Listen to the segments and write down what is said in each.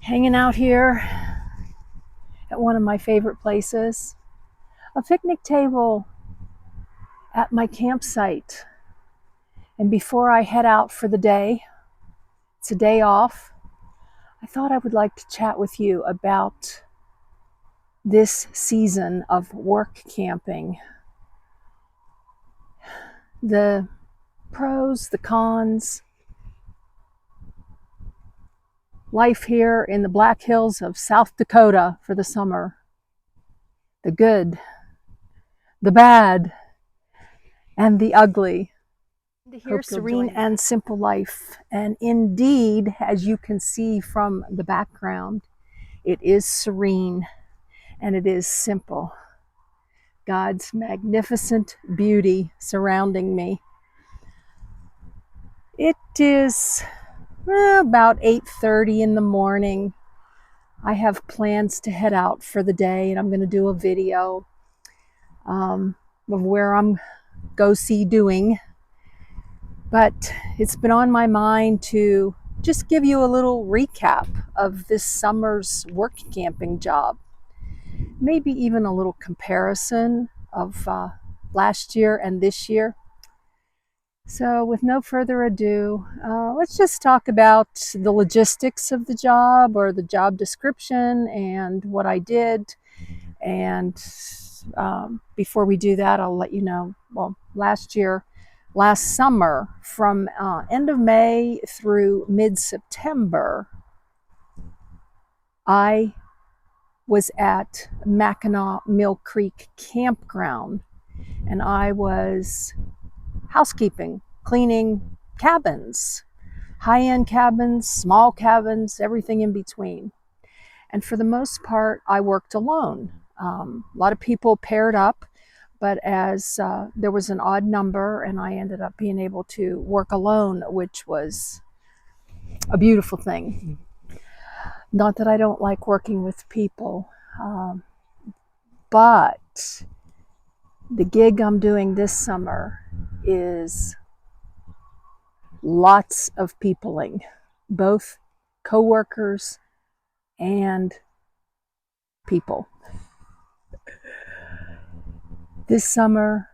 Hanging out here at one of my favorite places, a picnic table at my campsite. And before I head out for the day, it's a day off, I thought I would like to chat with you about this season of work camping. The pros, the cons, life here in the Black Hills of South Dakota for the summer, the good, the bad, and the ugly. To hear serene and simple life. And indeed, as you can see from the background, it is serene and it is simple. God's magnificent beauty surrounding me. It is about 8:30 in the morning. I have plans to head out for the day, and I'm going to do a video of where I'm go-see doing. But it's been on my mind to just give you a little recap of this summer's work camping job. Maybe even a little comparison of last year and this year. So with no further ado, let's just talk about the logistics of the job or the job description and what I did. And before we do that, I'll let you know, well, last summer, from end of May through mid-September, I was at Mackinac Mill Creek Campground, and I was housekeeping, cleaning cabins, high-end cabins, small cabins, everything in between. And for the most part, I worked alone. A lot of people paired up, but as there was an odd number, and I ended up being able to work alone, which was a beautiful thing. Not that I don't like working with people, but the gig I'm doing this summer is lots of peopling, both co-workers and people. This summer,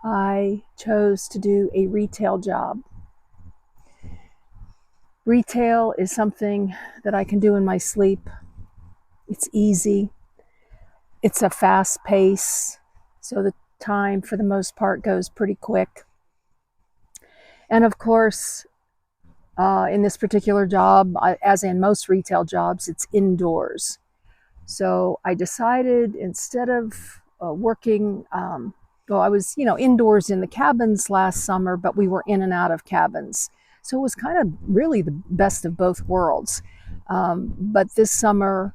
I chose to do a retail job. Retail is something that I can do in my sleep. It's easy. It's a fast pace, so the time for the most part goes pretty quick. And of course, in this particular job, as in most retail jobs, it's indoors. So I decided, instead of working, I was, indoors in the cabins last summer, but we were in and out of cabins. So it was kind of really the best of both worlds. But this summer,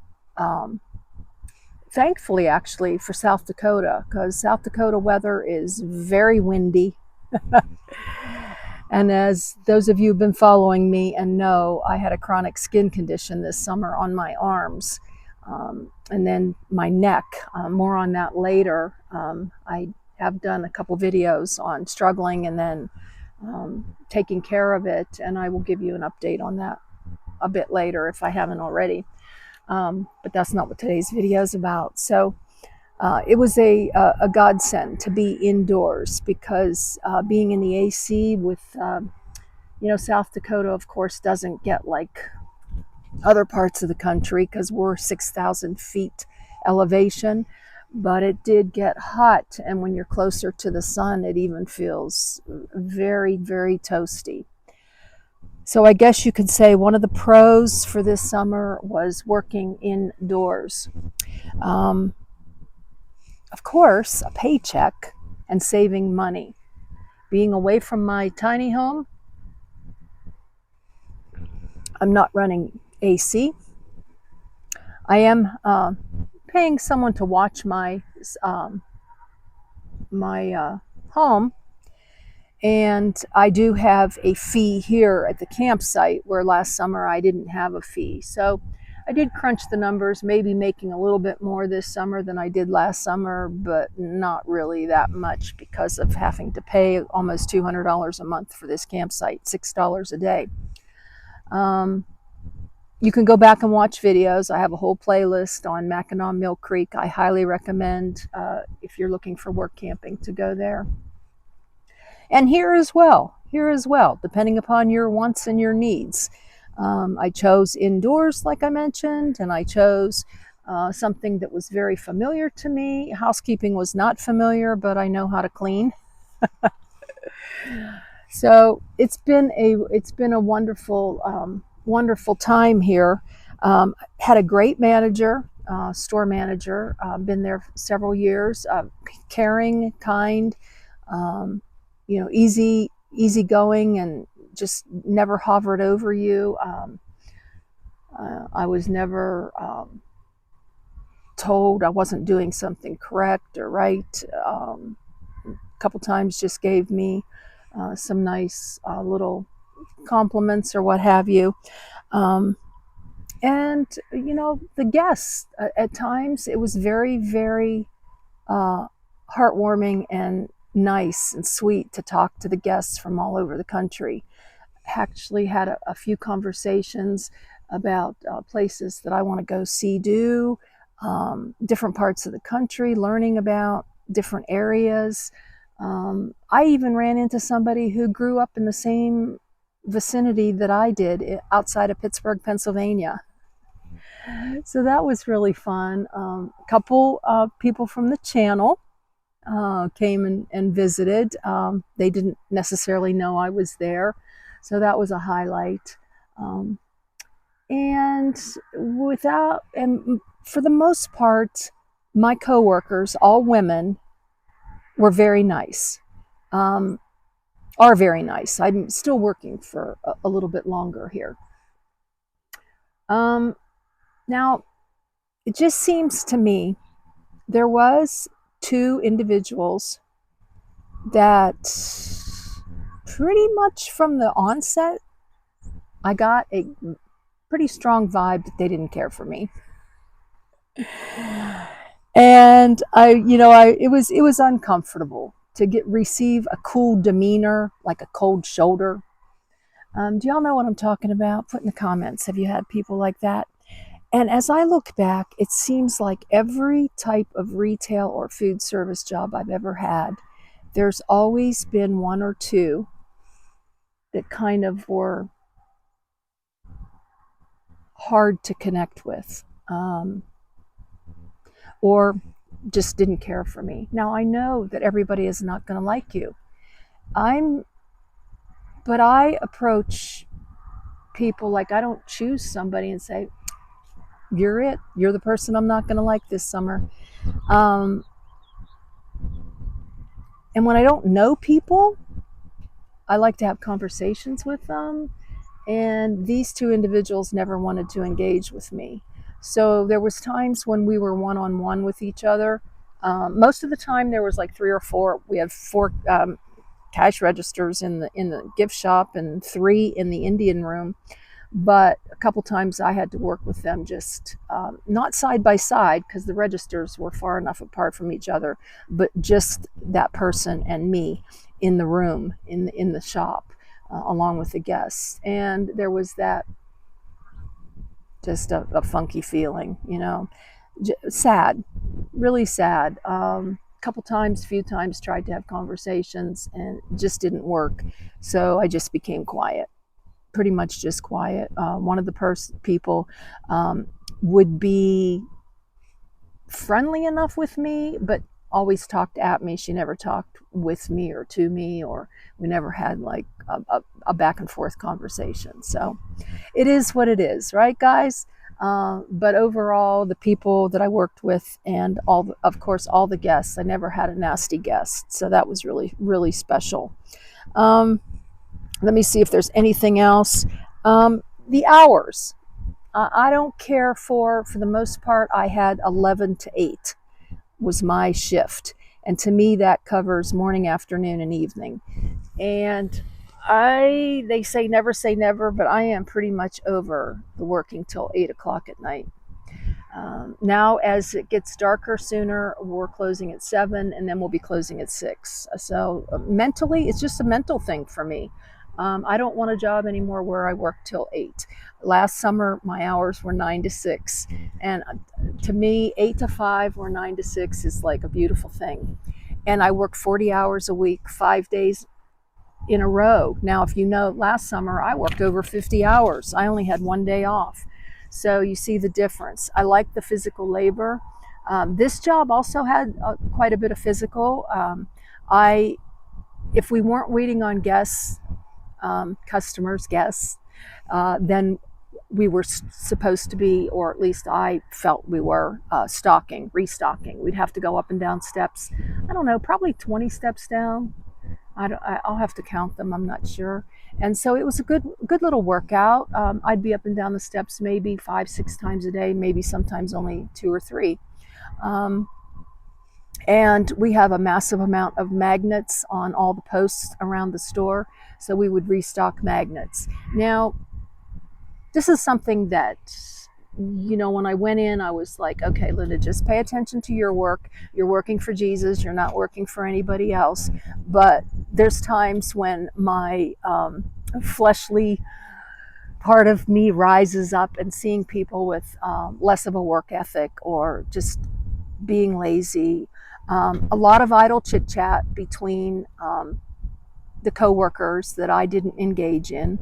thankfully actually for South Dakota, because South Dakota weather is very windy. And as those of you who've been following me and know, I had a chronic skin condition this summer on my arms. And then my neck, more on that later. I have done a couple videos on struggling and then taking care of it, and I will give you an update on that a bit later if I haven't already. But that's not what today's video is about. So it was a godsend to be indoors, because being in the AC with, South Dakota, of course, doesn't get like other parts of the country because we're 6,000 feet elevation, but it did get hot, and when you're closer to the sun, it even feels very, very toasty. So I guess you could say one of the pros for this summer was working indoors. Of course, a paycheck and saving money. Being away from my tiny home, I'm not running AC. I am paying someone to watch my home, and I do have a fee here at the campsite, where last summer I didn't have a fee. So I did crunch the numbers, maybe making a little bit more this summer than I did last summer, but not really that much because of having to pay almost $200 a month for this campsite, $6 a day. You can go back and watch videos. I have a whole playlist on Mackinac Mill Creek. I highly recommend if you're looking for work camping to go there. And here as well, depending upon your wants and your needs. I chose indoors, like I mentioned, and I chose something that was very familiar to me. Housekeeping was not familiar, but I know how to clean. So it's been a wonderful wonderful time here. Had a great manager, store manager. Been there several years. Caring, kind, easygoing, and just never hovered over you. I was never told I wasn't doing something correct or right. A couple times just gave me some nice little compliments or what have you. And the guests, at times it was very, very heartwarming and nice and sweet to talk to the guests from all over the country. Actually had a few conversations about places that I want to go see, different parts of the country, learning about different areas. I even ran into somebody who grew up in the same vicinity that I did, outside of Pittsburgh, Pennsylvania. So that was really fun. A couple people from the channel came and visited. They didn't necessarily know I was there, so that was a highlight. And for the most part, my coworkers, all women, were very nice. Are very nice. I'm still working for a little bit longer here. Now, it just seems to me there was two individuals that pretty much from the onset, I got a pretty strong vibe that they didn't care for me. And it was uncomfortable to receive a cool demeanor, like a cold shoulder. Do y'all know what I'm talking about? Put in the comments, have you had people like that? And as I look back, it seems like every type of retail or food service job I've ever had, there's always been one or two that kind of were hard to connect with, or just didn't care for me. Now, I know that everybody is not going to like you. But I approach people like I don't choose somebody and say, you're it. You're the person I'm not going to like this summer. And when I don't know people, I like to have conversations with them. And these two individuals never wanted to engage with me. So there was times when we were one-on-one with each other. Most of the time there was like 3 or 4. We had 4 cash registers in the gift shop and 3 in the Indian room. But a couple times I had to work with them, just not side by side because the registers were far enough apart from each other, but just that person and me in the room, in the shop, along with the guests. And there was that just a funky feeling, sad, really sad. Few times tried to have conversations and it just didn't work. So I just became quiet. Pretty much just quiet. One of the people would be friendly enough with me, but always talked at me. She never talked with me or to me, or we never had like a back and forth conversation. So it is what it is, right, guys? But overall, the people that I worked with and of course, all the guests, I never had a nasty guest. So that was really, really special. Let me see if there's anything else. The hours. I don't care for the most part, I had 11 to 8 was my shift. And to me, that covers morning, afternoon, and evening. And they say never, but I am pretty much over the working till 8 o'clock at night. Now, as it gets darker sooner, we're closing at 7, and then we'll be closing at 6. So mentally, it's just a mental thing for me. I don't want a job anymore where I work till 8. Last summer, my hours were 9 to 6. And to me, 8 to 5 or 9 to 6 is like a beautiful thing. And I worked 40 hours a week, 5 days in a row. Now, if you know, last summer I worked over 50 hours. I only had one day off. So you see the difference. I like the physical labor. This job also had quite a bit of physical. I, if we weren't waiting on guests, customers, guests, then we were supposed to be, or at least I felt we were, restocking. We'd have to go up and down steps. I don't know, probably 20 steps down. I'll have to count them. I'm not sure. And so it was a good little workout. I'd be up and down the steps maybe 5-6 times a day, maybe sometimes only 2 or 3. And we have a massive amount of magnets on all the posts around the store. So we would restock magnets. Now, this is something that, when I went in, I was like, okay, Linda, just pay attention to your work. You're working for Jesus. You're not working for anybody else. But there's times when my fleshly part of me rises up, and seeing people with less of a work ethic or just being lazy. A lot of idle chit chat between the coworkers that I didn't engage in.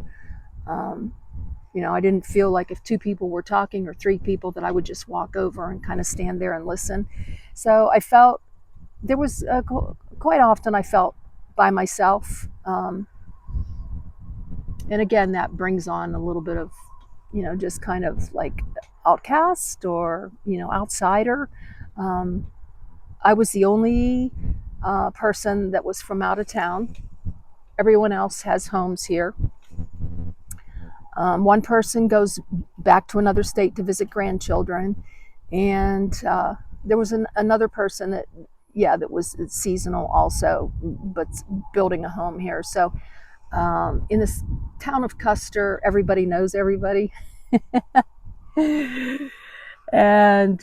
I didn't feel like if 2 people were talking or 3 people that I would just walk over and kind of stand there and listen. So I felt there was quite often I felt by myself. And again, that brings on a little bit of, just kind of like outcast or, outsider. I was the only person that was from out of town. Everyone else has homes here. One person goes back to another state to visit grandchildren. And there was another person that was seasonal also, but building a home here. So in this town of Custer, everybody knows everybody. And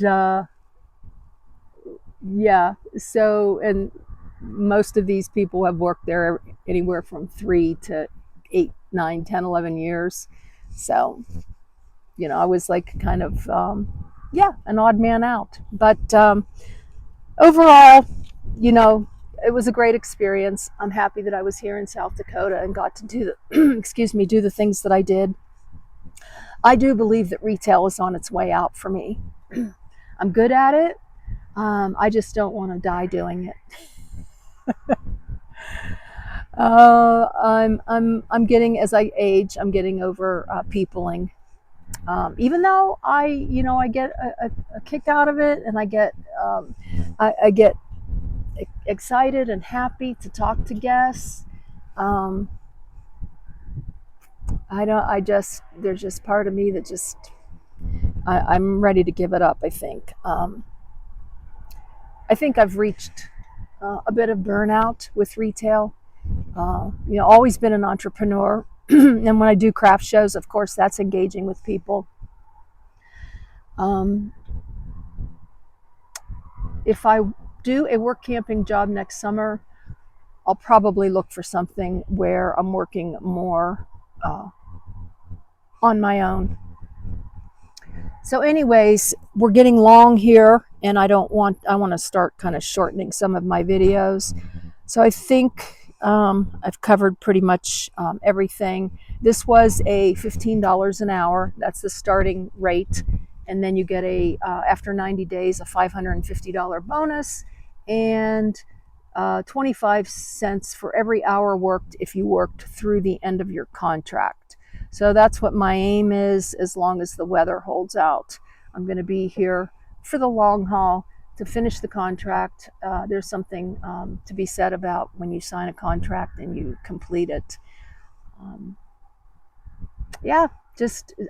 and most of these people have worked there anywhere from 3 to 8, 9, 10, 11 years. So, I was like kind of, an odd man out. But overall, it was a great experience. I'm happy that I was here in South Dakota and got to do do the things that I did. I do believe that retail is on its way out for me. I'm good at it. I just don't want to die doing it. I'm getting, as I age, I'm getting over peopling. Even though I get a kick out of it, and I get excited and happy to talk to guests. There's just part of me that just, I'm ready to give it up, I think. I think I've reached a bit of burnout with retail. Always been an entrepreneur. And when I do craft shows, of course, that's engaging with people. If I do a work camping job next summer, I'll probably look for something where I'm working more on my own. So anyways, we're getting long here, and I want to start kind of shortening some of my videos. So I think I've covered pretty much everything. This was a $15 an hour. That's the starting rate. And then you get after 90 days, a $550 bonus, and 25 cents for every hour worked if you worked through the end of your contract. So that's what my aim is, as long as the weather holds out. I'm going to be here for the long haul to finish the contract. There's something to be said about when you sign a contract and you complete it.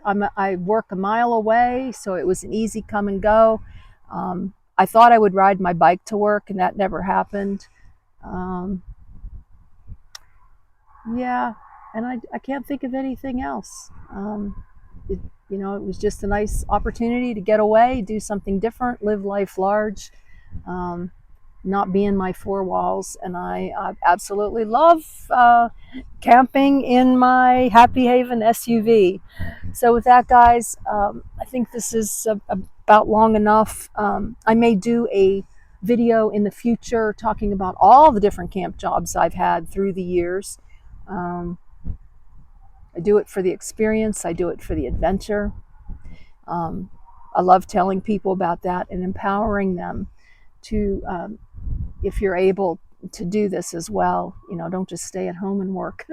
I work a mile away, so it was an easy come and go. I thought I would ride my bike to work, and that never happened. And I can't think of anything else. It was just a nice opportunity to get away, do something different, live life large. not be in my four walls. And I absolutely love camping in my Happy Haven SUV. So with that, guys, I think this is about long enough. I may do a video in the future talking about all the different camp jobs I've had through the years. Um, I do it for the experience. I do it for the adventure. Um, I love telling people about that and empowering them to, if you're able to do this as well, don't just stay at home and work.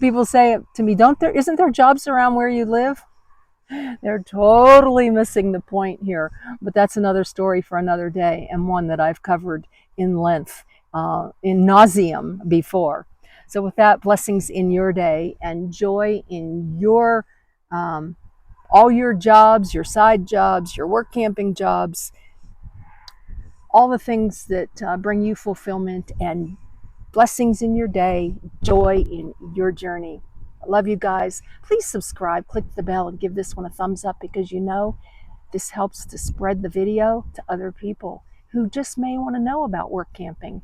People say to me, isn't there jobs around where you live? They're totally missing the point here, but that's another story for another day, and one that I've covered in length, in nauseam before. So with that, blessings in your day and joy in your all your jobs, your side jobs, your work camping jobs, all the things that bring you fulfillment, and blessings in your day, joy in your journey. I love you guys. Please subscribe, click the bell, and give this one a thumbs up, because this helps to spread the video to other people who just may want to know about work camping.